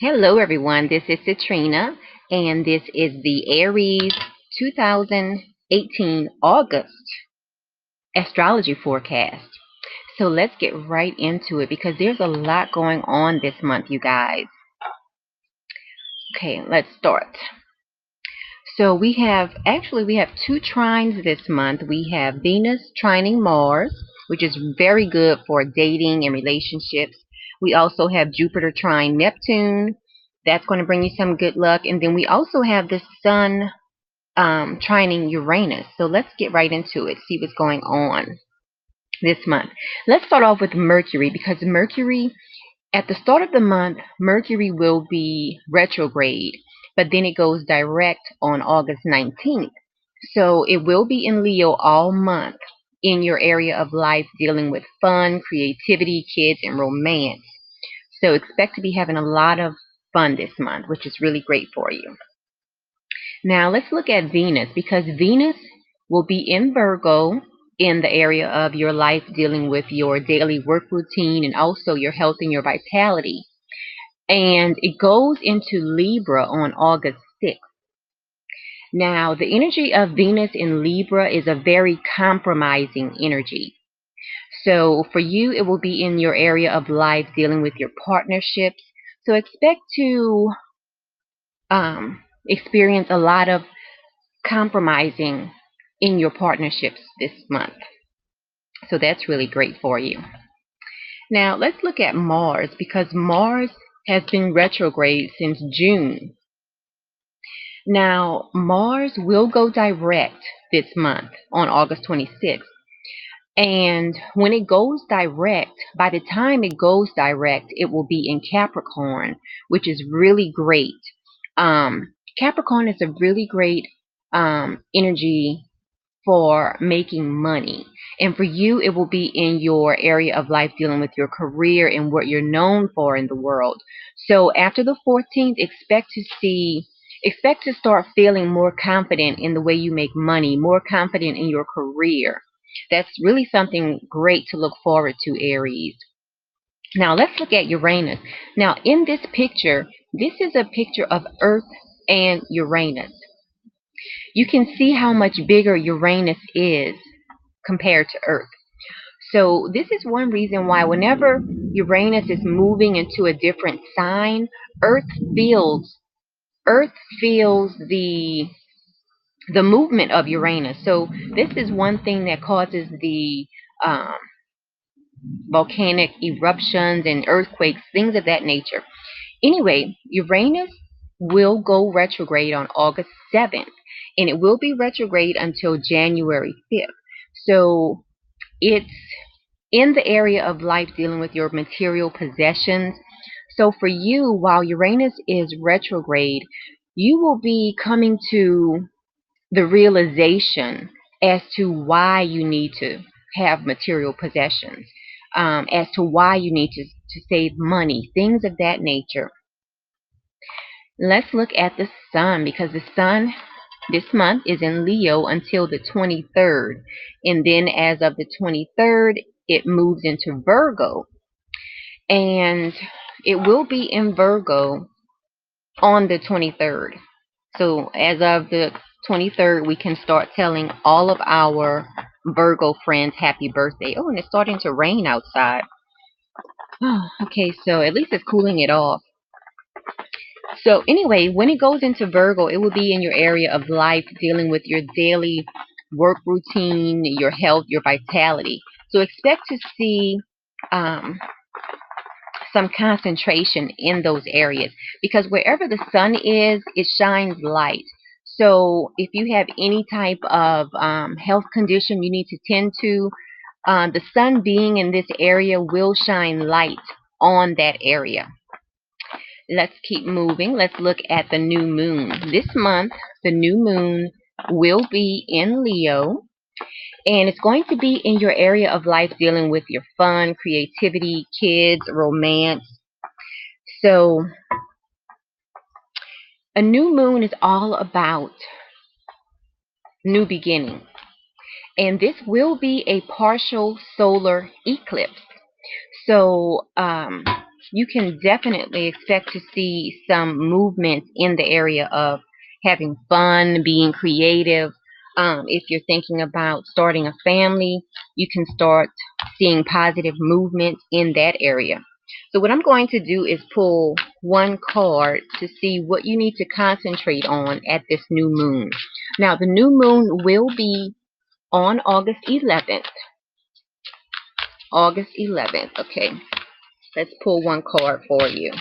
Hello, everyone. This is Citrina, and this is the Aries 2018 August astrology forecast. So let's get right into it because there's a lot going on this month, you guys. Okay, let's start. So we have two trines this month. We have Venus trining Mars, which is very good for dating and relationships. We also have Jupiter trine Neptune. That's going to bring you some good luck. And then we also have the Sun trining Uranus. So let's get right into it, see what's going on this month. Let's start off with Mercury because Mercury, at the start of the month, Mercury will be retrograde, but then it goes direct on August 19th. So it will be in Leo all month in your area of life dealing with fun, creativity, kids, and romance. So expect to be having a lot of fun this month, which is really great for you. Now let's look at Venus because Venus will be in Virgo in the area of your life dealing with your daily work routine and also your health and your vitality. And it goes into Libra on August 6th. Now, the energy of Venus in Libra is a very compromising energy. So for you, it will be in your area of life dealing with your partnerships. So expect to experience a lot of compromising in your partnerships this month. So that's really great for you. Now let's look at Mars because Mars has been retrograde since June. Now Mars will go direct this month on August 26th. And when it goes direct, by the time it goes direct, it will be in Capricorn, which is really great. Capricorn is a really great energy for making money. And for you, it will be in your area of life dealing with your career and what you're known for in the world. So after the 14th, expect to start feeling more confident in the way you make money, more confident in your career. That's really something great to look forward to, Aries. Now let's look at Uranus. Now in this picture, this is a picture of Earth and Uranus. You can see how much bigger Uranus is compared to Earth. So this is one reason why whenever Uranus is moving into a different sign, Earth feels Earth feels the movement of Uranus. So this is one thing that causes the um, volcanic eruptions and earthquakes, things of that nature. Anyway, Uranus will go retrograde on August 7th, and it will be retrograde until January 5th. So it's in the area of life dealing with your material possessions. So for you, while Uranus is retrograde, you will be coming to the realization as to why you need to have material possessions, as to why you need to save money, things of that nature. Let's look at the sun because the sun this month is in Leo until the 23rd. And then as of the 23rd, it moves into Virgo. And it will be in Virgo on the 23rd. So as of the 23rd, we can start telling all of our Virgo friends happy birthday. Oh, and it's starting to rain outside. Oh, okay, so at least it's cooling it off. So anyway, when it goes into Virgo, it will be in your area of life dealing with your daily work routine, your health, your vitality. So expect to see some concentration in those areas because wherever the sun is, it shines light. So if you have any type of health condition you need to tend to, the sun being in this area will shine light on that area. Let's keep moving. Let's look at the new moon. This month, the new moon will be in Leo, and it's going to be in your area of life dealing with your fun, creativity, kids, romance. So a new moon is all about new beginning. And this will be a partial solar eclipse. So you can definitely expect to see some movement in the area of having fun, being creative. If you're thinking about starting a family, you can start seeing positive movement in that area. So what I'm going to do is pull one card to see what you need to concentrate on at this new moon. Now, the new moon will be on August 11th. August 11th, okay. Let's pull one card for you.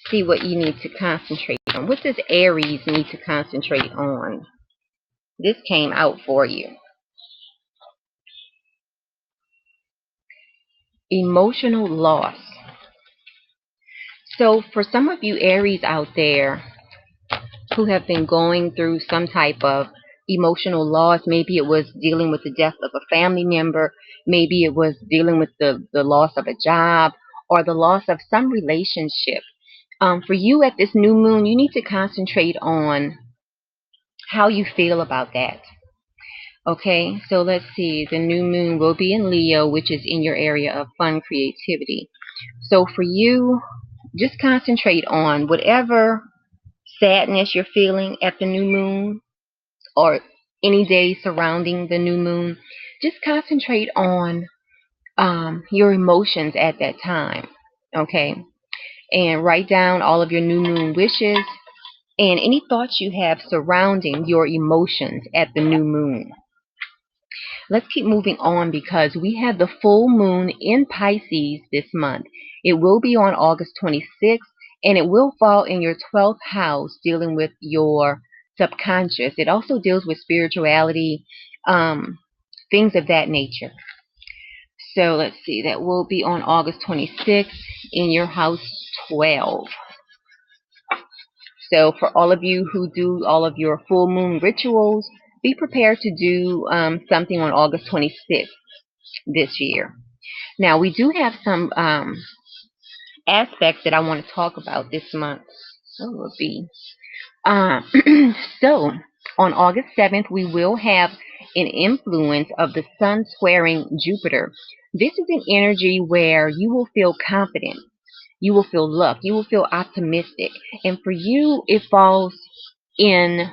See what you need to concentrate on. What does Aries need to concentrate on? This came out for you. Emotional loss. So for some of you Aries out there who have been going through some type of emotional loss, maybe it was dealing with the death of a family member, maybe it was dealing with the loss of a job or the loss of some relationship. For you at this new moon, you need to concentrate on how you feel about that. Okay, so let's see. The new moon will be in Leo, which is in your area of fun creativity. So for you, just concentrate on whatever sadness you're feeling at the new moon or any day surrounding the new moon. Just concentrate on your emotions at that time. Okay, and write down all of your new moon wishes and any thoughts you have surrounding your emotions at the new moon. Let's keep moving on because we have the full moon in Pisces this month. It will be on August 26th and it will fall in your 12th house dealing with your subconscious. It also deals with spirituality, things of that nature. So let's see, that will be on August 26th in your house 12. So for all of you who do all of your full moon rituals, be prepared to do something on August 26th this year. Now, we do have some aspects that I want to talk about this month. So it will be. Uh, so, on August 7th, we will have an influence of the Sun squaring Jupiter. This is an energy where you will feel confident. You will feel luck. You will feel optimistic. And for you, it falls in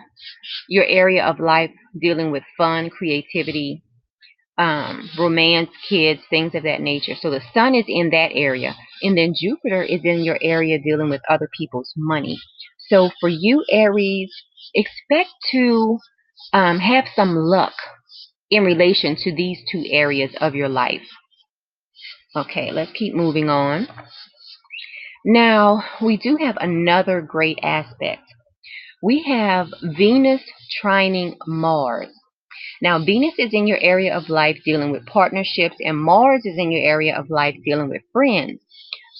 your area of life dealing with fun, creativity, romance, kids, things of that nature. So the sun is in that area. And then Jupiter is in your area dealing with other people's money. So for you, Aries, expect to have some luck in relation to these two areas of your life. Okay, let's keep moving on. Now, we do have another great aspect. We have Venus trining Mars. Now, Venus is in your area of life dealing with partnerships, and Mars is in your area of life dealing with friends.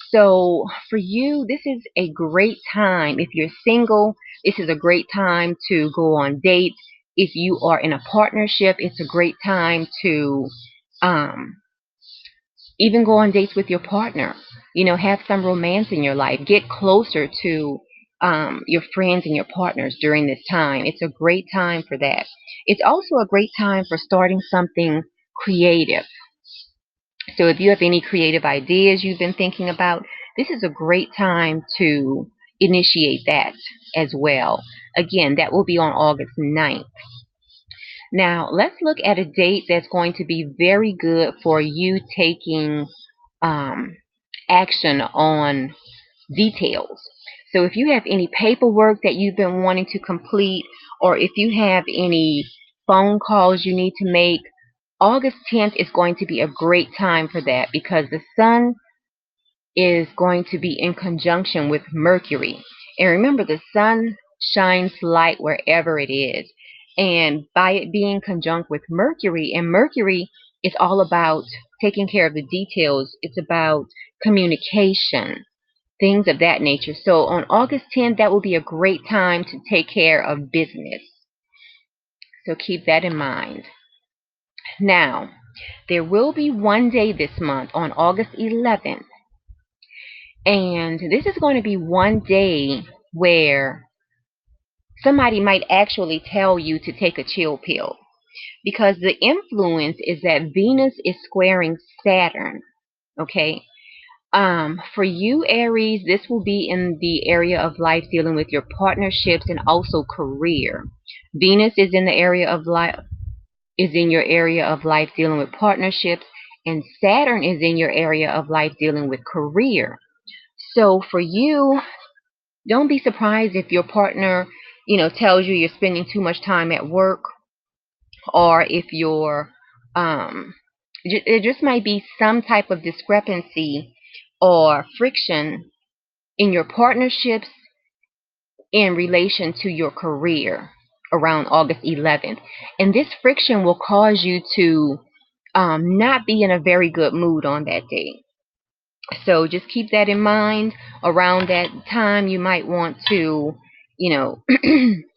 So, for you, this is a great time. If you're single, this is a great time to go on dates. If you are in a partnership, it's a great time to um, even go on dates with your partner. You know, have some romance in your life. Get closer to your friends and your partners during this time. It's a great time for that. It's also a great time for starting something creative. So if you have any creative ideas you've been thinking about, this is a great time to initiate that as well. Again, that will be on August 9th. Now, let's look at a date that's going to be very good for you taking um, action on details. So if you have any paperwork that you've been wanting to complete, or if you have any phone calls you need to make, August 10th is going to be a great time for that because the sun is going to be in conjunction with Mercury. And remember, the sun shines light wherever it is. And by it being conjunct with Mercury, and Mercury is all about taking care of the details, it's about communication, things of that nature. So on August 10th, that will be a great time to take care of business. So keep that in mind. Now, there will be one day this month on August 11th, and this is going to be one day where somebody might actually tell you to take a chill pill because the influence is that Venus is squaring Saturn. Okay. For you, Aries, this will be in the area of life dealing with your partnerships and also career. Venus is in the area of life, is in your area of life dealing with partnerships, and Saturn is in your area of life dealing with career. So for you, don't be surprised if your partner, tells you you're spending too much time at work, or if you're, there just might be some type of discrepancy or friction in your partnerships in relation to your career around August 11th. And this friction will cause you to not be in a very good mood on that day. So just keep that in mind. Around that time, you might want to,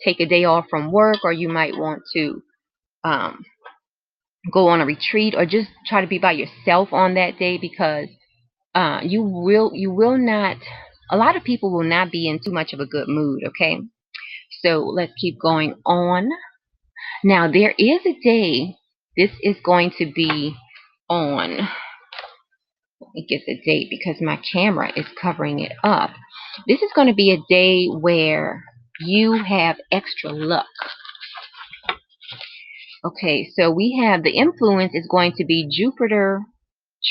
take a day off from work, or you might want to um, go on a retreat, or just try to be by yourself on that day, because you will not. A lot of people will not be in too much of a good mood. Okay, so let's keep going on. Now there is a day. This is going to be on. Let me get the date because my camera is covering it up. This is going to be a day where you have extra luck. Okay, so we have the influence is going to be Jupiter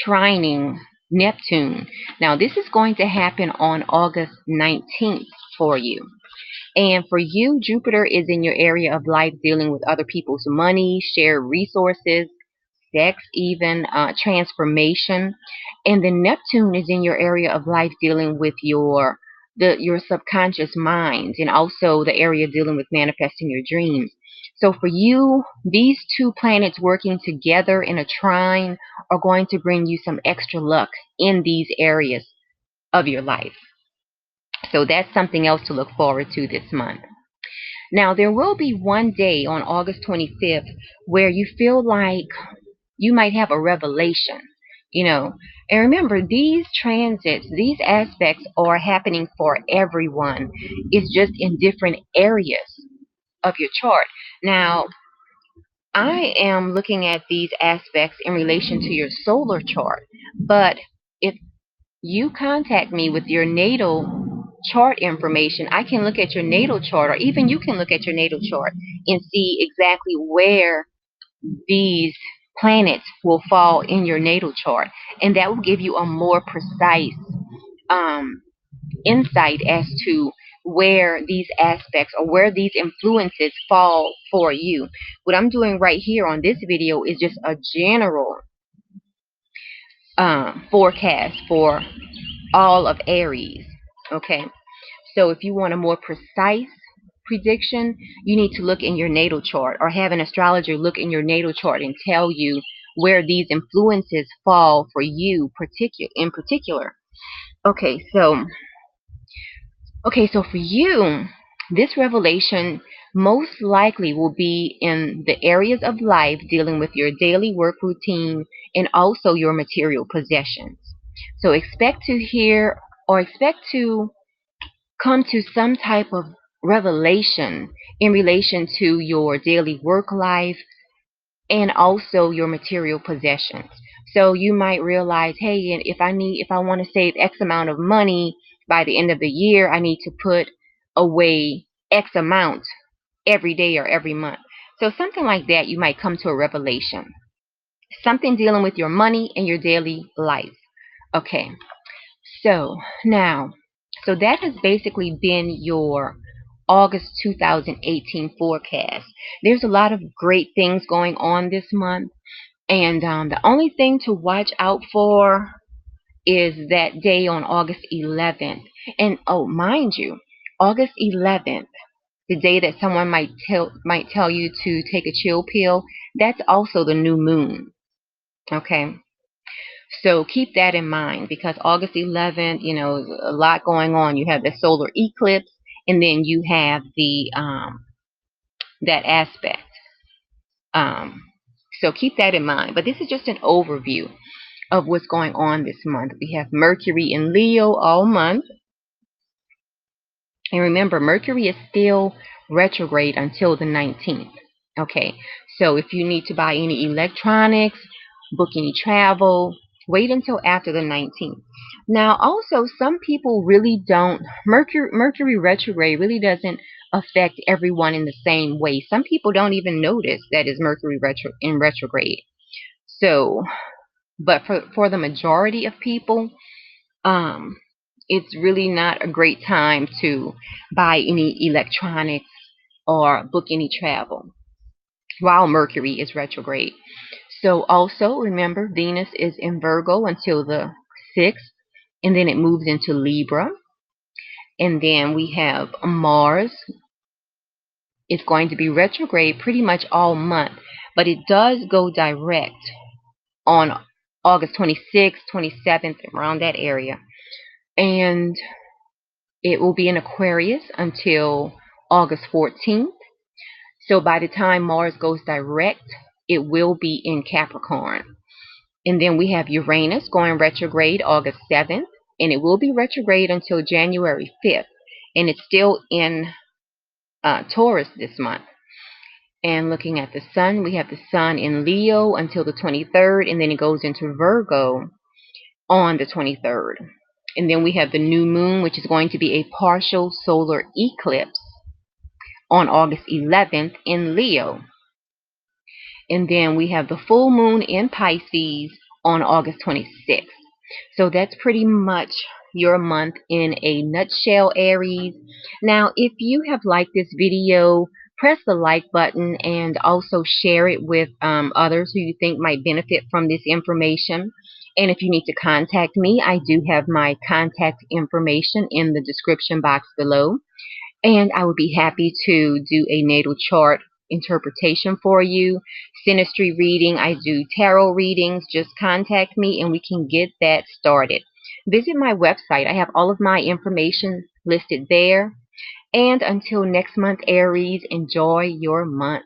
trining Neptune. Now, this is going to happen on August 19th for you. And for you, Jupiter is in your area of life dealing with other people's money, shared resources, sex, even transformation. And then Neptune is in your area of life dealing with your subconscious mind, and also the area dealing with manifesting your dreams. So for you, these two planets working together in a trine are going to bring you some extra luck in these areas of your life. So that's something else to look forward to this month. Now, there will be one day on August 25th where you feel like you might have a revelation, you know. And remember, these transits, these aspects are happening for everyone. It's just in different areas of your chart. Now, I am looking at these aspects in relation to your solar chart, but if you contact me with your natal chart information, I can look at your natal chart, or even you can look at your natal chart and see exactly where these planets will fall in your natal chart, and that will give you a more precise um, insight as to where these aspects or where these influences fall for you. What I'm doing right here on this video is just a general forecast for all of Aries. Okay, so if you want a more precise prediction, you need to look in your natal chart, or have an astrologer look in your natal chart and tell you where these influences fall for you in particular. Okay, so for you, this revelation most likely will be in the areas of life dealing with your daily work routine and also your material possessions. So expect to hear, or expect to come to some type of revelation in relation to your daily work life and also your material possessions. So you might realize, hey, if I want to save X amount of money by the end of the year, I need to put away X amount every day or every month. So something like that, you might come to a revelation. Something dealing with your money and your daily life. Okay. So now, that has basically been your August 2018 forecast. There's a lot of great things going on this month, and the only thing to watch out for is that day on August 11th. And oh, mind you, August 11th, the day that someone might tell you to take a chill pill, that's also the new moon. Okay. So keep that in mind, because August 11th, is a lot going on. You have the solar eclipse, and then you have the that aspect. So keep that in mind. But this is just an overview of what's going on this month. We have Mercury in Leo all month. And remember, Mercury is still retrograde until the 19th. Okay, so if you need to buy any electronics, book any travel, Wait until after the 19th. Now, also, some people really don't, Mercury retrograde really doesn't affect everyone in the same way. Some people don't even notice that is Mercury in retrograde. So, but for the majority of people, um, it's really not a great time to buy any electronics or book any travel while Mercury is retrograde. So also remember, Venus is in Virgo until the 6th, and then it moves into Libra. And then we have Mars. It's going to be retrograde pretty much all month, but it does go direct on August 26th, 27th, around that area. And it will be in Aquarius until August 14th. So by the time Mars goes direct, it will be in Capricorn. And then we have Uranus going retrograde August 7th, and it will be retrograde until January 5th. And it's still in Taurus this month. And looking at the sun, we have the sun in Leo until the 23rd, and then it goes into Virgo on the 23rd. And then we have the new moon, which is going to be a partial solar eclipse on August 11th in Leo. And then we have the full moon in Pisces on August 26th. So that's pretty much your month in a nutshell, Aries. Now, if you have liked this video, press the like button and also share it with others who you think might benefit from this information. And if you need to contact me, I do have my contact information in the description box below. And I would be happy to do a natal chart interpretation for you. Synastry reading, I do tarot readings. Just contact me and we can get that started. Visit my website. I have all of my information listed there. And until next month, Aries, enjoy your month.